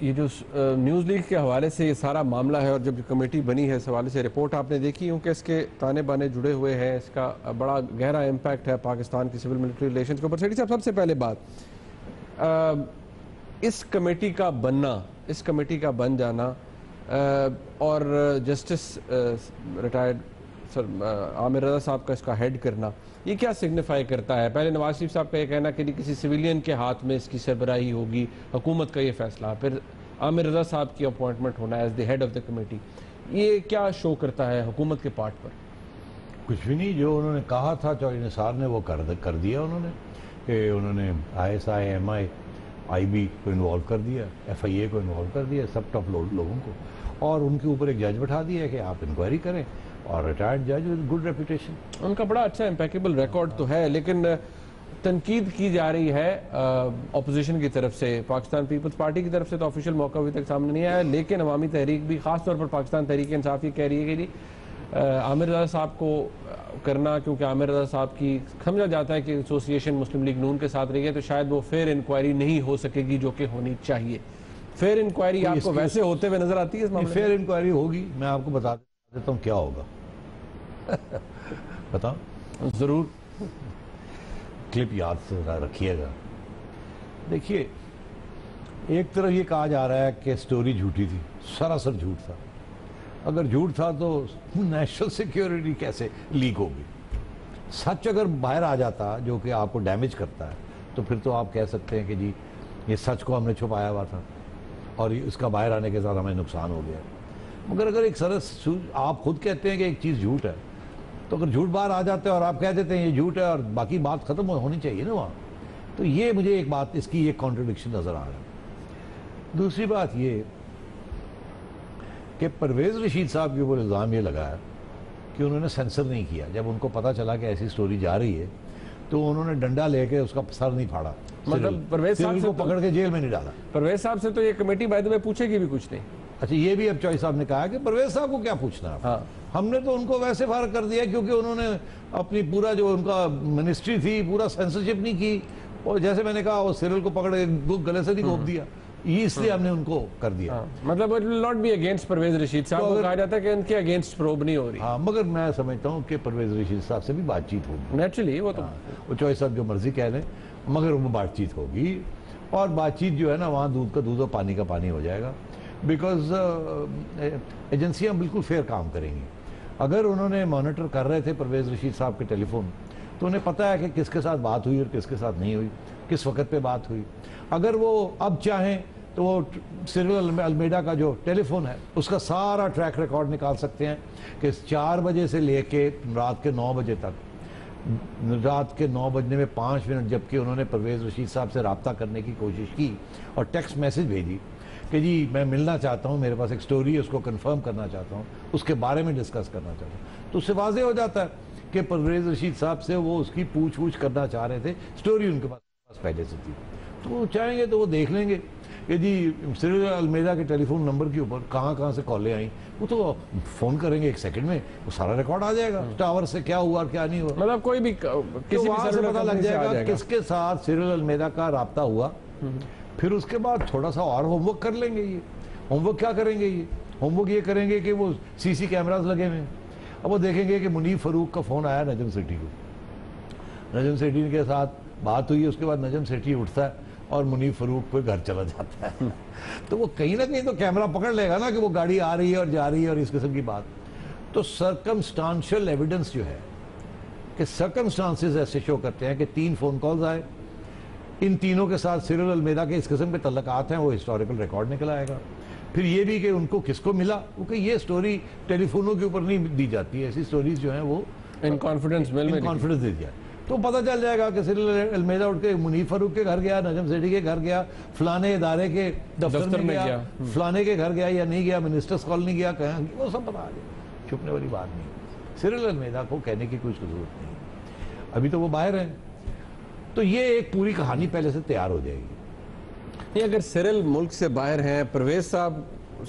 ये जो न्यूज़ लीक के हवाले से ये सारा मामला है और जब कमेटी बनी है इस हवाले से रिपोर्ट आपने देखी, क्योंकि इसके ताने बाने जुड़े हुए हैं, इसका बड़ा गहरा इम्पैक्ट है पाकिस्तान की सिविल मिलिट्री रिलेशंस के ऊपर। सेठी साहब, सबसे पहले बात, इस कमेटी का बनना, इस कमेटी का बन जाना और जस्टिस रिटायर्ड सर आमिर रज़ा साहब का इसका हेड करना, ये क्या सिग्निफाई करता है? पहले नवाज शरीफ साहब का ये कहना कि किसी सिविलियन के हाथ में इसकी सरबराही होगी, हुकूमत का ये फैसला, फिर आमिर रज़ा साहब की अपॉइंटमेंट होना as the head of the committee, ये क्या शो करता है हुकूमत के पार्ट पर? कुछ भी नहीं, जो उन्होंने कहा था चौधरी निसार ने वो कर दिया उन्होंने, कि उन्होंने ISI, MI, IB को इन्वॉल्व कर दिया, FIA को इन्वॉल्व कर दिया, सब टॉप लोगों को, और उनके ऊपर एक जज बैठा दिया कि आप इंक्वायरी करें, और रिटायर्ड जज विद गुड रेपुटेशन। उनका बड़ा अच्छा इम्पेकेबल रिकॉर्ड तो है, लेकिन तनकीद की जा रही है अपोजिशन की तरफ से। पाकिस्तान पीपल्स पार्टी की तरफ से तो ऑफिशियल मौका अभी तक सामने नहीं आया, लेकिन अवामी तहरीक भी, खास तौर पर पाकिस्तान तहरीक इंसाफ, ये कह रही है कि जी आमिर रज़ा साहब को करना, क्योंकि आमिर रज़ा साहब की समझा जाता है कि एसोसिएशन मुस्लिम लीग नून के साथ रही है, तो शायद वो फेयर इंक्वायरी नहीं हो सकेगी जो कि होनी चाहिए। फेयर इंक्वायरी आपको वैसे होते हुए नजर आती है? इस मामले फेयर इंक्वायरी होगी, मैं आपको बता देता हूँ क्या होगा। बताओ जरूर, क्लिप याद से रखिएगा। देखिए, एक तरफ ये कहा जा रहा है कि स्टोरी झूठी थी, सरासर झूठ था। अगर झूठ था तो नेशनल सिक्योरिटी कैसे लीक होगी? सच अगर बाहर आ जाता जो कि आपको डैमेज करता है, तो फिर तो आप कह सकते हैं कि जी ये सच को हमने छुपाया हुआ था और इसका बाहर आने के साथ हमें नुकसान हो गया। मगर अगर एक सरस, आप खुद कहते हैं कि एक चीज़ झूठ है, तो अगर झूठ बाहर आ जाते हैं और आप कह देते हैं ये झूठ है और बाकी बात खत्म होनी चाहिए ना वहाँ, तो ये मुझे एक बात, इसकी एक कॉन्ट्रडिक्शन नज़र आ रहा है। दूसरी बात ये कि परवेज रशीद साहब के ऊपर इल्ज़ाम ये लगाया कि उन्होंने सेंसर नहीं किया। जब उनको पता चला कि ऐसी स्टोरी जा रही है तो उन्होंने डंडा लेके उसका सर नहीं फाड़ा, मतलब परवेज साहब को पकड़ के जेल में नहीं डाला। परवेज साहब से तो ये कमेटी बाय द वे पूछेगी भी कुछ नहीं। अच्छा, ये भी अब चौधरी साहब ने कहा कि परवेज साहब को क्या पूछना है। हाँ। हमने तो उनको वैसे फारग कर दिया क्योंकि उन्होंने अपनी पूरा जो उनका मिनिस्ट्री थी पूरा सेंसरशिप नहीं की, और जैसे मैंने कहा वो सिरल को पकड़ के गले से नहीं घोप दिया, ये इसलिए हमने उनको कर दिया। मतलब it will not be against Parvez Rashid साहब, को कहा जाता है कि इनके अगेंस्ट प्रोब नहीं हो रही। हाँ, मगर मैं समझता हूँ कि परवेज रशीद साहब से भी बातचीत होगी नेचुरली। वो तो वो चौधरी साहब जो मर्जी कह लें, मगर वो बातचीत होगी, और बातचीत जो है ना, वहाँ दूध का दूध और पानी का पानी हो जाएगा। बिकॉज एजेंसियाँ बिल्कुल फेयर काम करेंगी। अगर उन्होंने मॉनिटर कर रहे थे परवेज रशीद साहब के टेलीफोन, तो उन्हें पता है कि किसके साथ बात हुई और किसके साथ नहीं हुई, किस वक्त पे बात हुई। अगर वो अब चाहें तो वो सिरिल अल्मेडा का जो टेलीफोन है उसका सारा ट्रैक रिकॉर्ड निकाल सकते हैं कि 4 बजे से लेके रात के 9 बजे तक, रात के 9 बजने में 5 मिनट जबकि उन्होंने परवेज़ रशीद साहब से रब्ता करने की कोशिश की और टेक्स्ट मैसेज भेजी कि जी मैं मिलना चाहता हूँ, मेरे पास एक स्टोरी है, उसको कंफर्म करना चाहता हूँ, उसके बारे में डिस्कस करना चाहता हूँ, तो उससे वाज़ेह हो जाता है कि परवेज़ रशीद साहब से वो उसकी पूछ करना चाह रहे थे, स्टोरी उनके पास पहले से थी। तो वो चाहेंगे तो वो देख लेंगे कि जी सिरिल अल्मेडा के टेलीफोन नंबर के ऊपर कहाँ से कॉलें आई, वो तो फ़ोन करेंगे 1 सेकंड में, वो सारा रिकॉर्ड आ जाएगा, टावर से क्या हुआ और क्या नहीं हुआ, मतलब कोई भी किसी वहाँ से पता लग जाएगा किसके साथ सिरिल अल्मेडा का रब्ता हुआ। फिर उसके बाद थोड़ा सा और होमवर्क कर लेंगे। ये होमवर्क क्या करेंगे, ये होमवर्क ये करेंगे कि वो सीसी कैमरास लगे हुए हैं, अब वो देखेंगे कि मुनीफ फ़रूक का फ़ोन आया नजम सेठी को, नजम सेठी के साथ बात हुई, उसके बाद नजम सेठी उठता है और मुनीफ फ़रूक पे घर चला जाता है तो वो कहीं ना कहीं तो कैमरा पकड़ लेगा ना कि वो गाड़ी आ रही है और जा रही है और इस किस्म की बात। तो सर्कमस्टांशियल एविडेंस जो है कि सर्कमस्टांसेस ऐसे शो करते हैं कि 3 फ़ोन कॉल्स आए, इन तीनों के साथ सिरिल अल्मेडा के इस किस्म के तल्लकात हैं, वो हिस्टोरिकल रिकॉर्ड निकल आएगा। फिर ये भी कि उनको किसको मिला, क्योंकि ये स्टोरी टेलीफोनों के ऊपर नहीं दी जाती है, ऐसी स्टोरीज जो हैं वो इन कॉन्फिडेंस दी जाए, तो पता चल जाएगा कि सिरिल अल्मेडा उठ के मुनीफ फ़रूक के घर गया, नजम सेठी के घर गया, फलाने इदारे के दफ्तर में गया, फलाने के घर गया या नहीं गया, मिनिस्टर्स कॉलोनी गया, कहाँ, वो सब पता आ जाए, छुपने वाली बात नहीं। सिरिल अल्मेडा को कहने की कुछ जरूरत नहीं, अभी तो वो बाहर हैं, तो ये एक पूरी कहानी पहले से तैयार हो जाएगी। नहीं, अगर सिरिल मुल्क से बाहर हैं, परवेज साहब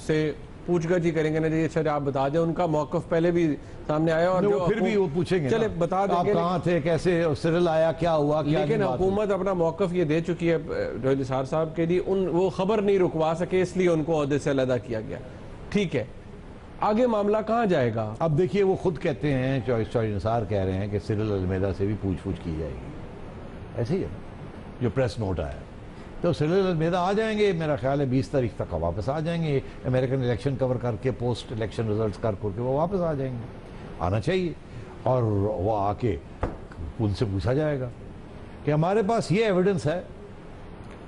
से पूछगछ ही करेंगे ना जी, अच्छा आप बता दें, उनका मौकफ पहले भी सामने आया और जो फिर भी वो पूछेंगे, चले बता देंगे आप कहाँ थे, कैसे सिरिल आया, क्या हुआ, क्या, लेकिन हुकूमत अपना मौकफ ये दे चुकी है जोहल निसार साहब के लिए, वो खबर नहीं रुकवा सके, इसलिए उनको ओहदे से अलहदा किया गया। ठीक है, आगे मामला कहाँ जाएगा? अब देखिए वो खुद कहते हैं, जोहल निसार कह रहे हैं कि सिरिल अल्मेडा से भी पूछ की जाएगी, ऐसे ही है जो प्रेस नोट आया। तो सिरिल अल्मेडा आ जाएंगे, मेरा ख्याल है 20 तारीख तक वापस आ जाएंगे, अमेरिकन इलेक्शन कवर करके, पोस्ट इलेक्शन रिजल्ट्स करके वो वापस आ जाएंगे, आना चाहिए, और वो आके उनसे पूछा जाएगा कि हमारे पास ये एविडेंस है,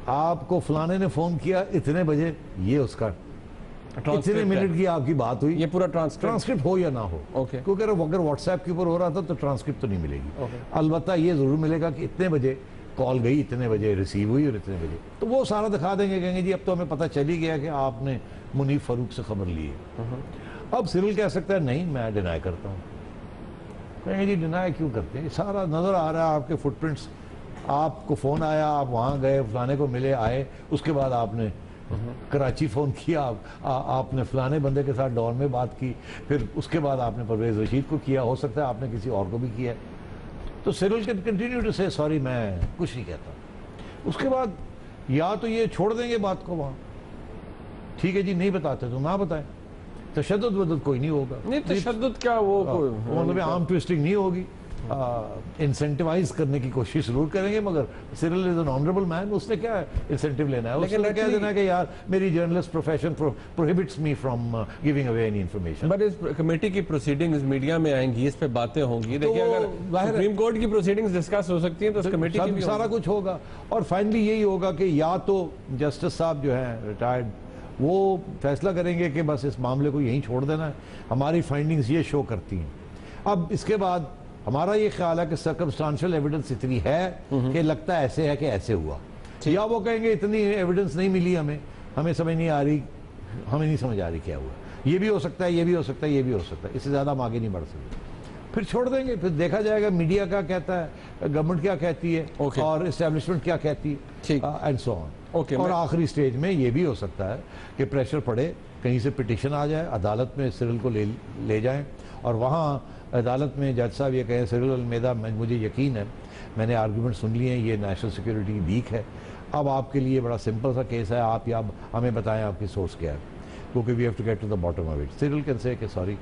आपको फलाने ने फ़ोन किया इतने बजे, ये उसका इतने मिनट की आपकी बात हुई, ये पूरा ट्रांसक्रिप्ट हो या ना हो, क्योंकि अगर व्हाट्सएप के ऊपर हो रहा था तो ट्रांसक्रिप्ट तो नहीं मिलेगी, अलबत्ता ये ज़रूर मिलेगा कि इतने बजे कॉल गई, इतने बजे रिसीव हुई और इतने बजे, तो वो सारा दिखा देंगे, कहेंगे जी अब तो हमें पता चल ही गया कि आपने मुनीफ फ़रूक से खबर ली है। अब सिरिल कह सकता है नहीं मैं डिनाई करता हूँ, कहेंगे जी डिनाई क्यों करते हैं, सारा नज़र आ रहा है आपके फुटप्रिंट्स, आपको फ़ोन आया, आप वहाँ गए, फलाने को मिले, आए, उसके बाद आपने कराची फ़ोन किया, आपने फलाने बंदे के साथ डॉन में बात की, फिर उसके बाद आपने परवेज़ रशीद को किया, हो सकता है आपने किसी और को भी किया, तो सिरिल कैन कंटिन्यू टू से सॉरी मैं कुछ नहीं कहता। उसके बाद या तो ये छोड़ देंगे बात को वहाँ, ठीक है जी नहीं बताते तो ना बताएं, तशद्दुद वदद कोई नहीं होगा, नहीं तशद्दुद क्या वो मतलब आर्म ट्विस्टिंग नहीं होगी, इंसेंटिवाइज करने की कोशिश जरूर करेंगे, मगर Cyril is an honourable man, उसने क्या इंसेंटिव लेना है, उसने कह देना है कि यार मेरी journalist profession prohibits me from giving away any information. But इस कमेटी की प्रोसीडिंग्स मीडिया में आएंगी, इस पे बातें होंगी, देखिए अगर सुप्रीम कोर्ट की प्रोसीडिंग्स डिस्कस हो सकती हैं तो कमेटी की भी सारा कुछ होगा, और फाइनली यही होगा कि या तो जस्टिस साहब जो हैं रिटायर्ड वो फैसला करेंगे कि बस इस मामले को यहीं छोड़ देना है, हमारी फाइंडिंग्स ये शो करती हैं। अब इसके बाद हमारा ये ख्याल है कि सर्कमस्टांशियल एविडेंस इतनी है कि लगता है ऐसे है कि ऐसे हुआ, या वो कहेंगे इतनी एविडेंस नहीं मिली हमें समझ नहीं आ रही, हमें नहीं समझ आ रही क्या हुआ, ये भी हो सकता है, ये भी हो सकता है, ये भी हो सकता है, इससे ज़्यादा हम आगे नहीं बढ़ सकते, फिर छोड़ देंगे, फिर देखा जाएगा मीडिया क्या कहता है, गवर्नमेंट क्या कहती है, और इस्टेब्लिशमेंट क्या कहती है, एंड सो ऑन। और आखिरी स्टेज में ये भी हो सकता है कि प्रेशर पड़े, कहीं से पिटिशन आ जाए, अदालत में सिरिल को ले जाएं, और वहाँ अदालत में जज साहब ये कहें सिरिल अल्मेडा मुझे यकीन है, मैंने आर्गूमेंट सुन लिए हैं, ये नेशनल सिक्योरिटी वीक है, अब आपके लिए बड़ा सिंपल सा केस है, आप या हमें बताएं आपकी सोर्स क्या है, क्योंकि we have to get to the bottom of it. Cyril can say कि सॉरी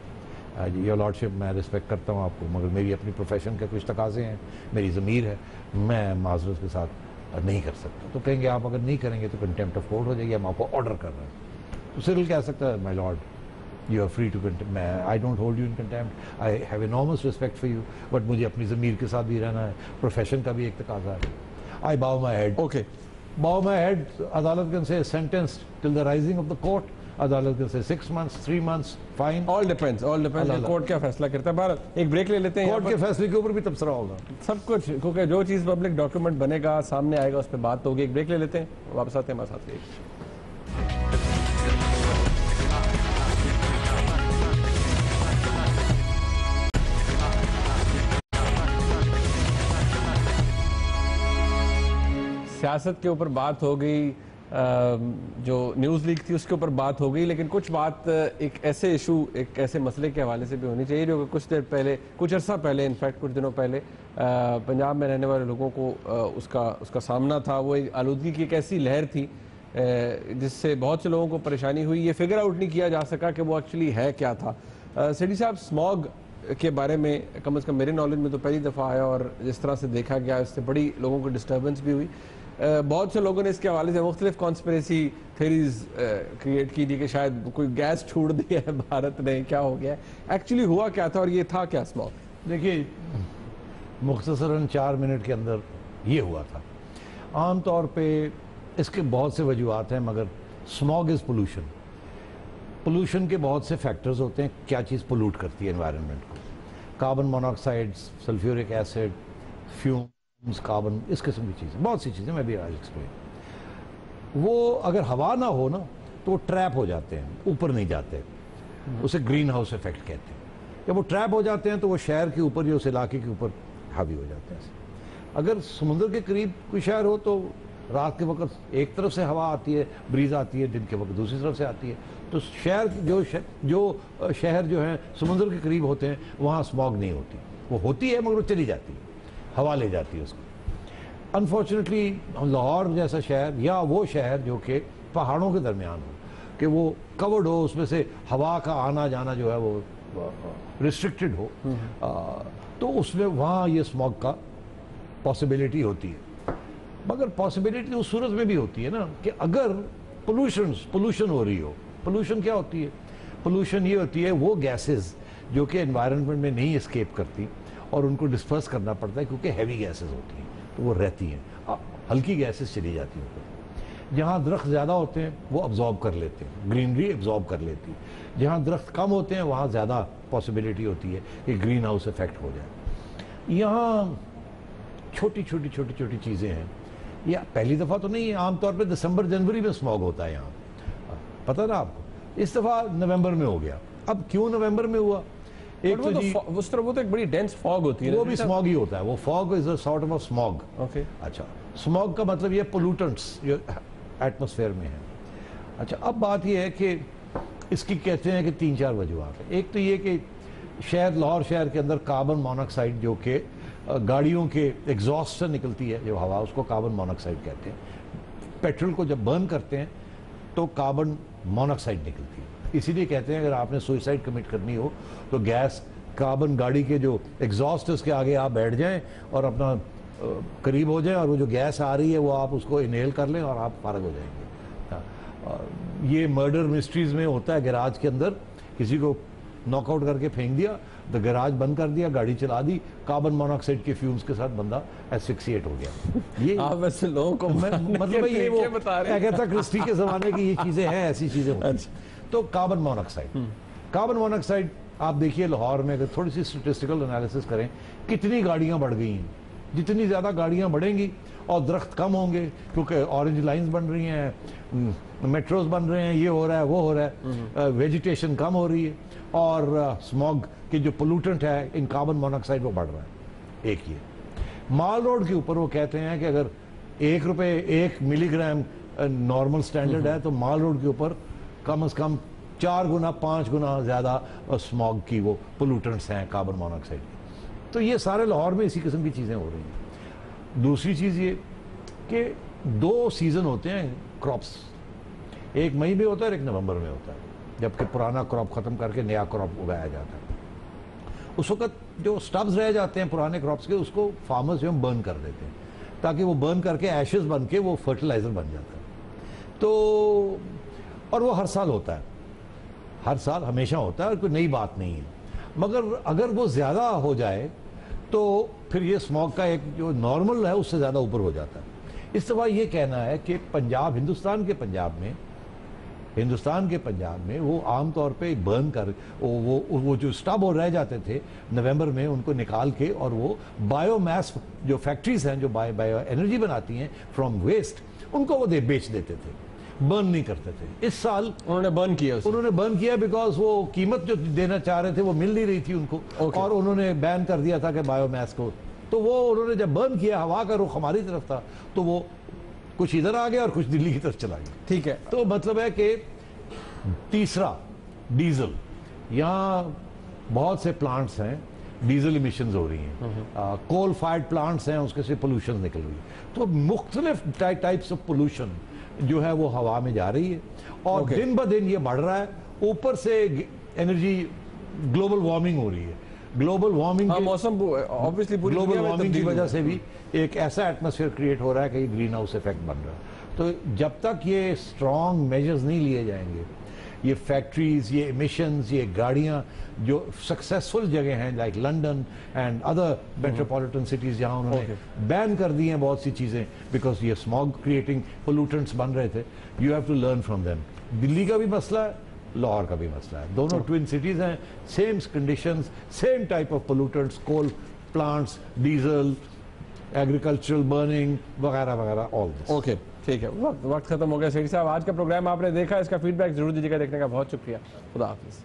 योर लॉर्डशिप, मैं रिस्पेक्ट करता हूँ आपको, मगर मेरी अपनी प्रोफेशन के कुछ तकाजे हैं, मेरी ज़मीर है, मैं माजरत के साथ नहीं कर सकता, तो कहेंगे आप अगर नहीं करेंगे तो कंटेम्प्ट ऑफ कोर्ट हो जाएगी, हम आपको ऑर्डर कर रहे हैं, तो सिरिल कह सकता है my lord you are free to contempt, I don't hold you in contempt, I have enormous respect for you, but मुझे अपनी ज़मीर के साथ भी रहना है, प्रोफेशन का भी एक तकाजा है, आई बाउ my head. Okay, bow my head, अदालत can say sentenced till the rising of the court, अदालत can say 6 months, 3 months, fine. All depends court क्या फैसला करता है। भारत एक ब्रेक ले लेते हैं, कोर्ट के फैसले के ऊपर भी तबसरा होगा सब कुछ, क्योंकि जो चीज़ पब्लिक डॉक्यूमेंट बनेगा सामने आएगा उस पर बात होगी। एक ब्रेक ले लेते हैं, वापस आते हैं हमारे साथ। सियासत के ऊपर बात हो गई, जो न्यूज़ लीक थी उसके ऊपर बात हो गई, लेकिन कुछ बात एक ऐसे इशू, एक ऐसे मसले के हवाले से भी होनी चाहिए जो कुछ देर पहले, कुछ अर्सा पहले, इनफैक्ट कुछ दिनों पहले पंजाब में रहने वाले लोगों को उसका सामना था। वो एक आलूदगी की एक ऐसी लहर थी जिससे बहुत से लोगों को परेशानी हुई। ये फिगर आउट नहीं किया जा सका कि वो एक्चुअली है क्या था। सिटी साहब, स्मॉग के बारे में कम से कम मेरे नॉलेज में तो पहली दफ़ा आया, और जिस तरह से देखा गया इससे बड़ी लोगों को डिस्टर्बेंस भी हुई। बहुत से लोगों ने इसके हवाले से मुख्तलिफ कॉन्स्पिरेसी थेरीज क्रिएट की थी कि शायद कोई गैस छोड़ दिया है भारत ने, क्या हो गया, एक्चुअली हुआ क्या था और ये था क्या स्मॉग? देखिए, मुख्तसरन 4 मिनट के अंदर ये हुआ था। आम तौर पे इसके बहुत से वजूहात हैं, मगर स्मॉग इज़ पोल्यूशन। पोल्यूशन के बहुत से फैक्टर्स होते हैं, क्या चीज़ पोल्यूट करती है एनवायरनमेंट को। Carbon monoxide, sulphuric acid, fume, carbon, इस किस्म की चीज़ें, बहुत सी चीज़ें, मैं भी आज एक्सप्लेन। वो अगर हवा ना हो ना तो वो ट्रैप हो जाते हैं, ऊपर नहीं जाते, उसे ग्रीन हाउस इफेक्ट कहते हैं। जब वो ट्रैप हो जाते हैं तो वो शहर के ऊपर या उस इलाके के ऊपर हावी हो जाते हैं। अगर समुद्र के करीब कोई शहर हो तो रात के वक्त एक तरफ से हवा आती है, ब्रीज आती है, दिन के वक्त दूसरी तरफ से आती है, तो शहर जो शहर जो है समुद्र के करीब होते हैं वहाँ स्मॉग नहीं होती। वो होती है मगर वो चली जाती है, हवा ले जाती है उसको। अनफॉर्चुनेटली लाहौर जैसा शहर, या वो शहर जो कि पहाड़ों के दरमियान हो, कि वो कवर्ड हो, उसमें से हवा का आना जाना जो है वो रिस्ट्रिक्टेड हो, तो उसमें वहाँ ये स्मॉग का पॉसिबिलिटी होती है। मगर पॉसिबिलिटी उस सूरत में भी होती है ना कि अगर पोल्यूशन हो रही हो। पोल्यूशन क्या होती है? पोल्यूशन ये होती है वो गैसेस जो कि एनवायरनमेंट में नहीं एस्केप करती और उनको डिस्पर्स करना पड़ता है, क्योंकि हैवी गैसेस होती हैं तो वो रहती हैं, हल्की गैसेस चली जाती हैं ऊपर। जहाँ दरख्त ज़्यादा होते हैं वो अब्जॉर्ब कर लेते हैं, ग्रीनरी अब्जॉर्ब कर लेती है। जहाँ दरख्त कम होते हैं वहाँ ज़्यादा पॉसिबिलिटी होती है कि ग्रीन हाउस इफेक्ट हो जाए। यहाँ छोटी छोटी चीज़ें हैं। यह पहली दफ़ा तो नहीं है, आमतौर पे दिसंबर जनवरी में स्मॉग होता है यहाँ, पता ना आपको। इस दफ़ा नवंबर में हो गया। अब क्यों नवंबर में हुआ? एक तो उस तरह वो तो एक बड़ी डेंस फॉग होती है, वो भी स्मॉग ही होता है। वो fog is a sort of smog. Okay, अच्छा, स्मॉग का मतलब ये पोल्यूटेंट्स जो एटमॉस्फेयर में है। अच्छा, अब बात ये है कि इसकी कहते हैं कि 3-4 वजूहात है। एक तो ये कि लाहौर शहर के अंदर कार्बन मोनोऑक्साइड जो कि गाड़ियों के एग्जॉस्ट से निकलती है जो हवा, उसको कार्बन मोनोऑक्साइड कहते हैं। पेट्रोल को जब बर्न करते हैं तो कार्बन मोनोऑक्साइड निकलती है। इसीलिए कहते हैं अगर आपने सुसाइड कमिट करनी हो तो गैस कार्बन गाड़ी के जो एग्जॉस्ट है उसके आगे आप बैठ जाएं और अपना करीब हो जाएं, और वो जो गैस आ रही है वो आप उसको इनहेल कर लें और आप फारग हो जाएंगे। ये मर्डर मिस्ट्रीज में होता है। गैराज के अंदर किसी को नॉकआउट करके फेंक दिया, तो गैराज बंद कर दिया, गाड़ी चला दी, कार्बन मोनोऑक्साइड के फ्यूम्स के साथ बंदा एस्फिक्सिएट हो गया। ये आप वैसे लोगों को मतलब ये वो अगाथा क्रिस्टी के ज़माने की ये चीज़ें हैं, ऐसी चीज़ें होती हैं। तो कार्बन मोनोऑक्साइड आप देखिए लाहौर में अगर थोड़ी सी स्टैटिस्टिकल एनालिसिस करें, कितनी गाड़ियां बढ़ गई हैं। जितनी ज़्यादा गाड़ियां बढ़ेंगी और दरख्त कम होंगे, क्योंकि ऑरेंज लाइंस बन रही हैं, मेट्रोज बन रहे हैं, ये हो रहा है वो हो रहा है, वेजिटेशन कम हो रही है, और स्मॉग के जो पोल्यूटेंट है इन कार्बन मोनोऑक्साइड वो बढ़ रहा है। एक ये माल रोड के ऊपर वो कहते हैं कि अगर ₹1 मिलीग्राम नॉर्मल स्टैंडर्ड है तो माल रोड के ऊपर कम से कम 4 गुना 5 गुना ज़्यादा स्मॉग की वो पोल्यूटेंट्स हैं कार्बन मोनोऑक्साइड की। तो ये सारे लाहौर में इसी किस्म की चीज़ें हो रही हैं। दूसरी चीज़ ये कि 2 सीज़न होते हैं क्रॉप्स, एक मई में होता है और एक नवंबर में होता है, जबकि पुराना क्रॉप ख़त्म करके नया क्रॉप उगाया जाता है। उस वक्त जो स्टब्स रह जाते हैं पुराने क्रॉप्स के, उसको फार्मर्स जो बर्न कर देते हैं, ताकि वो बर्न करके एशेस बन के वो फर्टिलाइज़र बन जाता है। तो और वो हर साल होता है, हर साल हमेशा होता है, और कोई नई बात नहीं है। मगर अगर वो ज़्यादा हो जाए तो फिर ये स्मॉग का एक जो नॉर्मल है उससे ज़्यादा ऊपर हो जाता है। इस दफा ये कहना है कि पंजाब, हिंदुस्तान के पंजाब में वो आमतौर पे बर्न कर वो जो स्टब हो रह जाते थे नवंबर में, उनको निकाल के और वो बायोमास जो फैक्ट्रीज हैं जो बायो एनर्जी बनाती हैं फ्रॉम वेस्ट, उनको वो बेच देते थे, बर्न नहीं करते थे। इस साल उन्होंने बर्न किया बिकॉज वो कीमत जो देना चाह रहे थे वो मिल नहीं रही थी उनको, और उन्होंने बैन कर दिया था कि बायोमास को। तो वो उन्होंने जब बर्न किया, हवा का रुख हमारी तरफ था, तो वो कुछ इधर आ गया और कुछ दिल्ली की तरफ चला गया। ठीक है, तो मतलब है कि तीसरा डीजल, यहाँ बहुत से प्लांट्स हैं, डीजल इमिशंस हो रही हैं, कोल फायर्ड प्लांट्स हैं, उसके से पोल्यूशन निकल रही है। तो मुख्तलिफ टाइप्स ऑफ पोल्यूशन जो है वो हवा में जा रही है, और दिन ब दिन ये बढ़ रहा है। ऊपर से एनर्जी, ग्लोबल वार्मिंग हो रही है। ग्लोबल वार्मिंग मौसम ऑब्वियसली ग्लोबल वार्मिंग की वजह से भी एक ऐसा एटमॉस्फेयर क्रिएट हो रहा है कि ग्रीन हाउस इफेक्ट बन रहा है। तो जब तक ये स्ट्रॉन्ग मेजर्स नहीं लिए जाएंगे, ये फैक्ट्रीज, ये इमिशंस, ये गाड़ियाँ जो सक्सेसफुल जगह हैं like London and other metropolitan cities जहाँ उन्होंने बैन कर दी हैं बहुत सी चीज़ें बिकॉज ये स्मॉग क्रिएटिंग पोल्यूटेंट्स बन रहे थे, you have to learn from them. Delhi का भी मसला है, लाहौर का भी मसला है, दोनों ट्विन सिटीज़ हैं, same conditions, same type of pollutants, coal plants, diesel, agricultural burning वगैरह वगैरह, ऑल दिस। ओके, ठीक है, वक्त खत्म हो गया। सेठी साहब, आज का प्रोग्राम आपने देखा, इसका फीडबैक जरूर दीजिएगा। देखने का बहुत शुक्रिया। खुदा हाफिज़।